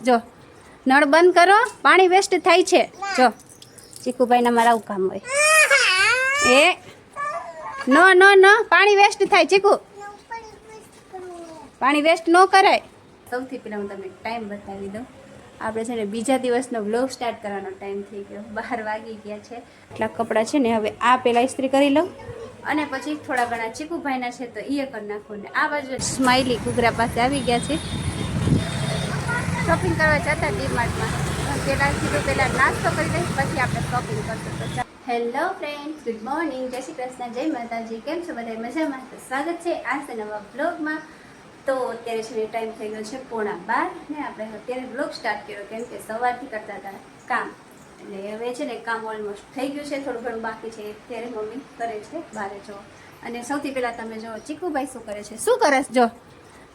જો નળ બંધ કરો, પાણી વેસ્ટ થાય છે. જો ચીકુભાઈના મારા આવું કામ હોય. નો પાણી વેસ્ટ થાય. ચીકુ પાણી વેસ્ટ ન કરાય. સૌથી પહેલાં હું તમને ટાઈમ બતાવી દઉં. આપણે છે ને બીજા દિવસનો વ્લોગ સ્ટાર્ટ કરવાનો ટાઈમ થઈ ગયો. 12 વાગી ગયા છે. એટલા કપડાં છે ને હવે આ પહેલાં ઇસ્ત્રી કરી લઉં અને પછી થોડા ઘણા ચીકુભાઈના છે તો એ કરી નાખું. ને આ બાજુ સ્માઇલી કુગરા પાસે આવી ગયા છે. શોપિંગ કરવા જતા ડીમાર્ટમાં. પહેલાં નાસ્તો કરી દઈશ, પછી આપણે શોપિંગ કરશું. તો હેલો ફ્રેન્ડ્સ, ગુડ મોર્નિંગ, જય શ્રી કૃષ્ણ, જય માતાજી. કેમ છો બધા? મજામાં? તો સ્વાગત છે આજના નવા બ્લોગમાં. તો અત્યારે છે ને ટાઈમ થઈ ગયો છે 11:15 ને આપણે અત્યારે બ્લોગ સ્ટાર્ટ કર્યો કેમ કે સવારથી કરતા હતા કામ. એટલે હવે છે ને કામ ઓલમોસ્ટ થઈ ગયું છે, થોડું ઘણું બાકી છે. અત્યારે મમ્મી કરે છે બહાર. જો અને સૌથી પહેલાં તમે જો ચીકુભાઈ શું કરે છે. શું કરે છે? જો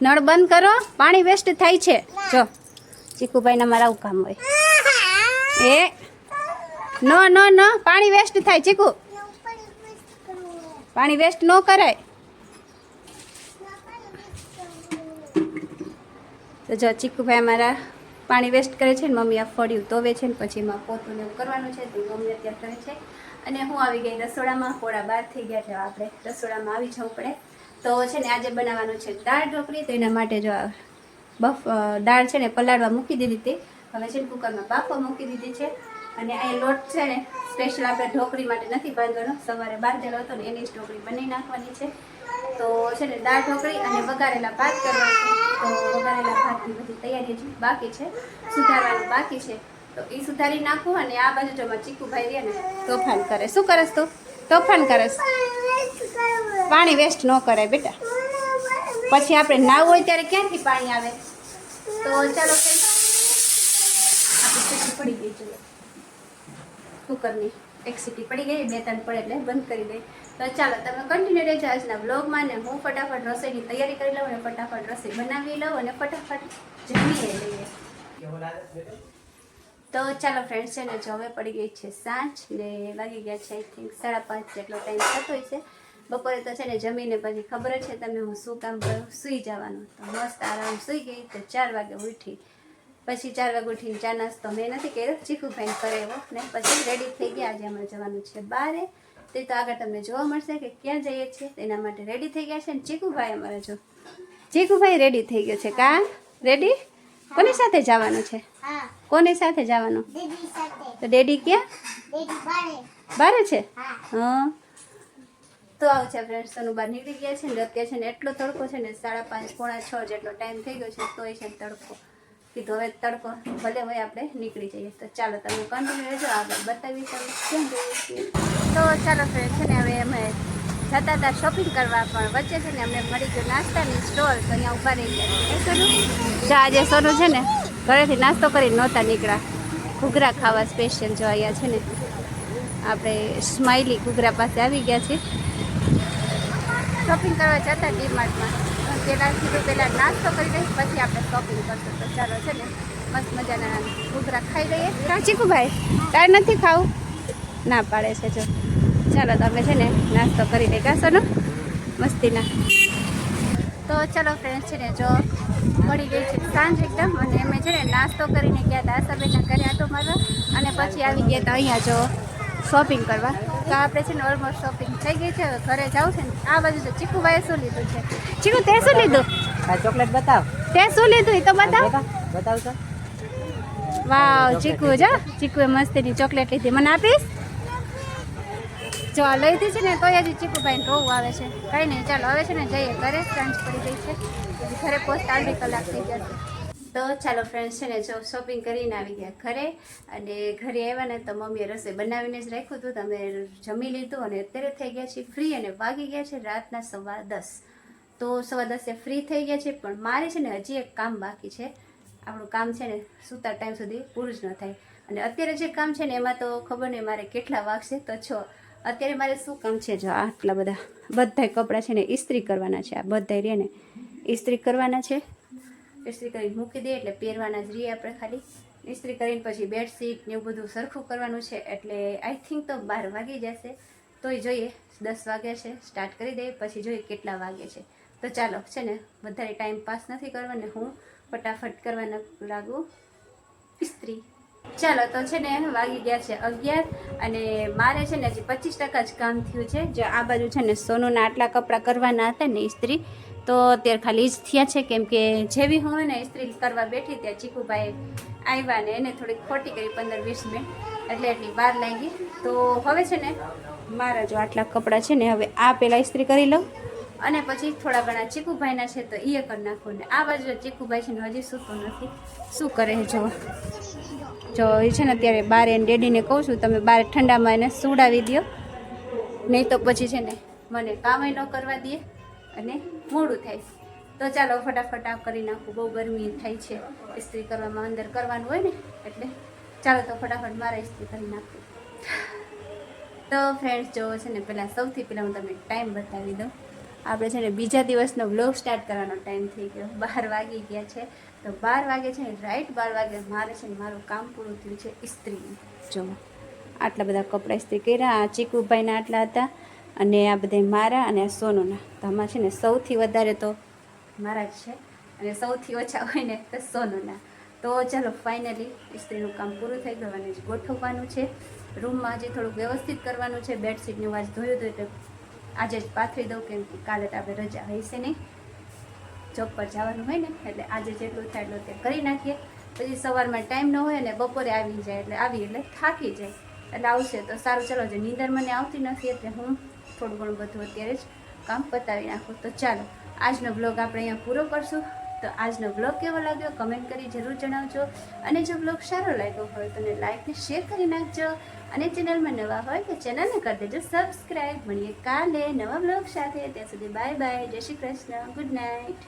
નળ બંધ કરો, પાણી વેસ્ટ થાય છે. જો ચીકુભાઈના મારા આવું કામ હોય. નો પાણી વેસ્ટ થાય. ચીકુ પાણી વેસ્ટ ન કરાય. તો જો ચીકુભાઈ અમારા પાણી વેસ્ટ કરે છે ને મમ્મી આ ફળિયું ધોવે છે ને પછી એમાં પોતું ને એવું કરવાનું છે તો મમ્મી અત્યારે કરે છે. અને હું આવી ગઈ રસોડામાં. 11:15 થઈ ગયા છે. આપણે રસોડામાં આવી જવું પડે. તો છે ને આજે બનાવવાનું છે દાળ ઢોકળી. તો એના માટે જો દાળ છે ને પલાળવા મૂકી દીધી હતી. હવે છે ને કુકરમાં બાફવા મૂકી દીધી છે. અને અહીં લોટ છે ને સ્પેશિયલ આપણે ઢોકળી માટે નથી બાંધવાનો. સવારે બાંધેલો હતો ને એની જ ઢોકળી બનાવી નાખવાની છે. તો છે ને દાળ ઢોકળી અને વઘારેલા ભાત કરવા છે. તો વઘારેલા ભાતની બધી તૈયારી જ બાકી છે, સુધારવાનું બાકી છે. તો એ સુધારી નાખું. અને આ બાજુ જો ચીકુભાઈ રહે ને તોફાન કરે. શું કરસ તું? તોફાન કરસ. પાણી વેસ્ટ ન કરાય બેટા. પછી આપણે નાવું હોય ત્યારે ક્યાંથી પાણી આવે? તો ચાલો આપણી સીટી પડી ગઈ છે કુકરની. એક સીટી પડી ગઈ, 2-3 પડે એટલે બંધ કરી દઈ. તો ચાલો તમે કન્ટિન્યુ રહેજો આજના બ્લોગમાં. ને હું ફટાફટ રસોઈની તૈયારી કરી લઉં અને ફટાફટ રસોઈ બનાવી લઉં અને ફટાફટ જમીએ લઈએ. તો ચાલો ફ્રેન્ડ્સ છે ને જો હવે પડી ગઈ છે સાંજ ને વાગી ગયા છે આઈ થિંક 5:30 જેટલો ટાઈમ થતો હોય છે. બપોરે તો છે ને જમીને પછી ખબર જ છે તમને હું શું કામ કરું, સૂઈ જવાનું. તો મસ્ત આરામ સૂઈ ગઈ. તો 4 વાગે ઉઠી. પછી 4 વાગે ઉઠીને ચા નાસ્તો મેં નથી કર્યો, ચીકુભાઈને કરાવ્યો ને પછી રેડી થઈ ગયા. આજે અમારે જવાનું છે બહારે. તે તો આગળ તમને જોવા મળશે કે ક્યાં જઈએ છીએ. એના માટે રેડી થઈ ગયા છે. ને ચીકુભાઈ અમારે જો ચીકુભાઈ રેડી થઈ ગયો છે. કા રેડી? કોની સાથે જવાનું છે? કોની સાથે જવાનું? તો ડેડી ક્યાં? બારે છે. હા તો આવું છે ફ્રેન્ડ્સ. તનું બહાર નીકળી ગયા છે ને અત્યારે છે ને એટલો તડકો છે ને 5:30 પોણા 6 જેટલો ટાઈમ થઈ ગયો છે. તોય છે તડકો કીધું હવે તડકો ભલે હોય આપણે નીકળી જઈએ. તો ચાલો તમે કન્ટિન્યુ રહેજો, આગળ બતાવી તમે કેમ જઈએ છીએ. તો ચાલો ફ્રેન્ડ છે ને હવે અમે જતા હતા શોપિંગ કરવા, પણ વચ્ચે છે ને અમને મળી ગયો નાસ્તાની સ્ટોલ. તો અહીંયા ઊભા રહી ગયા. સોનું જો આજે સોનું છે ને ઘરેથી નાસ્તો કરી નહોતા નીકળ્યા, ઘૂઘરા ખાવા સ્પેશિયલ. જો અહીંયા છે ને આપણે સ્માઇલી ઘૂઘરા પાસે આવી ગયા છે. શોપિંગ કરવા જતા ડીમાર્ટમાં. પહેલાં નાસ્તો કરી દઈશ, પછી આપણે શોપિંગ કરશું. તો ચાલો છે ને મસ્ત મજાના ઘૂઘરા ખાઈ લઈએ. કાં ચીકુભાઈ તાર નથી ખાવું? ના પાડે છે. જો ચાલો તમે છે ને નાસ્તો કરી લઈ ગાશો ને મસ્તીના. તો ચાલો ફ્રેન્ડ્સ છે ને જો મળી ગઈ છે સાંજ એકદમ. અને અમે છે ને નાસ્તો કરીને ગયા હતા આશાબેનના ઘરે આટો મારવા અને પછી આવી ગયા હતા અહીંયા જો શોપિંગ કરવા. તો આપણે છે ને ઓલમોસ્ટ શોપિંગ થઈ ગઈ છે. હવે ઘરે જાઉં છે ને આ બાજુ તો ચીકુભાઈએ શું લીધું છે? ચીકુ તે શું લીધું? ચોકલેટ બતાવ. તે શું લીધું એ તો બતાવ. બતાવ તો. વાવ ચીકુ જો ચીકુએ મસ્તીની ચોકલેટ લીધી. મને આપીશ? જો આ લઈથી છે ને તોય હજી ચીકુભાઈને રોવું આવે છે. કંઈ નહીં ચાલો હવે છે ને જઈએ ઘરે. સાંજ પડી ગઈ છે. ઘરે પહોંચતા અડધી કલાક થઈ ગયા છે. તો ચાલો ફ્રેન્ડ્સ છે ને જો શોપિંગ કરીને આવી ગયા ઘરે. અને ઘરે આવ્યા ને તો મમ્મીએ રસોઈ બનાવીને જ રાખ્યું હતું. તમે જમી લીધું અને અત્યારે થઈ ગયા છે ફ્રી. અને વાગી ગયા છે રાતના 10:15. તો 10:15 ફ્રી થઈ ગયા છે. પણ મારે છે ને હજી એક કામ બાકી છે. આપણું કામ છે ને સૂતા ટાઈમ સુધી પૂરું જ ન થાય. અને અત્યારે જે કામ છે ને એમાં તો ખબર નહીં મારે કેટલા વાગશે. તો અત્યારે મારે શું કામ છે? જો આટલા બધાય કપડાં છે ને ઇસ્ત્રી કરવાના છે. આ બધાય રહે ને ઇસ્ત્રી કરવાના છે. ઇસ્ત્રી કરીને મૂકી દઈએ એટલે પહેરવાના જ રહીએ આપણે ખાલી. ઇસ્ત્રી કરીને પછી બેડશીટ ને એવું બધું સરખું કરવાનું છે. એટલે આઈ થિંક તો 12 વાગી જશે. તોય જોઈએ 10 વાગે છે સ્ટાર્ટ કરી દઈએ, પછી જોઈએ કેટલા વાગે છે. તો ચાલો છે ને વધારે ટાઈમ પાસ નથી કરવાનો, હું ફટાફટ કરવાના લાગુ. ઇસ્ત્રી. ચાલો તો છે ને વાગી ગયા છે 11 અને મારે છે ને હજી 25% જ કામ થયું છે. જે આ બાજુ છે ને સોનુના આટલા કપડાં કરવાના હતા ને ઇસ્ત્રી, તો અત્યારે ખાલી જ થયા છે. કેમ કે જેવી હું ને ઇસ્ત્રી કરવા બેઠી ત્યાં ચીકુભાઈ આવ્યા ને એને થોડીક ખોટી કરી 15-20 મિનિટ, એટલે એટલી વાર લાગી. તો હવે છે ને મારા જો આટલા કપડાં છે ને હવે આ પહેલાં ઇસ્ત્રી કરી લઉં અને પછી થોડા ઘણા ચીકુભાઈના છે તો એ કરી નાખું. ને આ બાજુ ચીકુભાઈ છે ને હજી સૂતું નથી, શું કરે છે જો એ છે ને અત્યારે બાર એને ડેડીને કહું છું તમે બાર ઠંડામાં એને સુડાવી દો, નહીં તો પછી છે ને મને કામ ન કરવા દે અને મોડું થાય. તો ચાલો ફટાફટ આ કરી નાખું, બહુ ગરમી થાય છે ઇસ્ત્રી કરવામાં, અંદર કરવાનું હોય ને એટલે ચાલો તો ફટાફટ મારે ઇસ્ત્રી કરી નાખું. તો ફ્રેન્ડ્સ જો છે ને પહેલાં સૌથી પહેલાં હું તમને ટાઈમ બતાવી દઉં. આપણે છે ને બીજા દિવસનો વ્લોગ સ્ટાર્ટ કરવાનો ટાઈમ થઈ ગયો, 12 વાગી ગયા છે. તો 12 વાગે છે ને રાઈટ 12 વાગે મારે છે ને મારું કામ પૂરું થયું છે ઇસ્ત્રીનું. જો આટલા બધા કપડાં ઇસ્ત્રી કર્યા, આ ચીકુભાઈના આટલા હતા અને આ બધા મારા અને આ સોનુના. તો આમાં છે ને સૌથી વધારે તો મારા જ છે અને સૌથી ઓછા હોય ને તો સોનુના. તો ચાલો ફાઇનલી ઇસ્ત્રીનું કામ પૂરું થઈ ગયું અને ગોઠવવાનું છે. રૂમમાં હજી થોડુંક વ્યવસ્થિત કરવાનું છે. બેડશીટનું વાજ ધોયું હતું એટલે આજે જ પાથરી દઉં, કેમ કે કાલે તો આપણે રજા હશે નહીં, જોબ પર જવાનું હોય ને એટલે આજે જેટલું થાય એટલું તે કરી નાખીએ. પછી સવારમાં ટાઈમ ન હોય ને બપોરે આવી જાય એટલે થાકી જાય એટલે આવશે તો સારું. ચલો જે નીંદર મને આવતી નથી એટલે હું થોડું ઘણું બધું અત્યારે જ કામ પતાવી નાખું. તો ચાલો આજનો બ્લોગ આપણે અહીંયા પૂરો કરશું. તો આજનો બ્લોગ કેવો લાગ્યો કમેન્ટ કરી જરૂર જણાવજો, અને જો બ્લોગ સારો લાગ્યો હોય તો લાઈક ને શેર કરી નાખજો, અને ચેનલમાં નવા હોય તો ચેનલને કરી દેજો સબસ્ક્રાઈબ. મળીએ કાલે નવા બ્લોગ સાથે, ત્યાં સુધી બાય બાય, જય શ્રી કૃષ્ણ, ગુડ નાઇટ.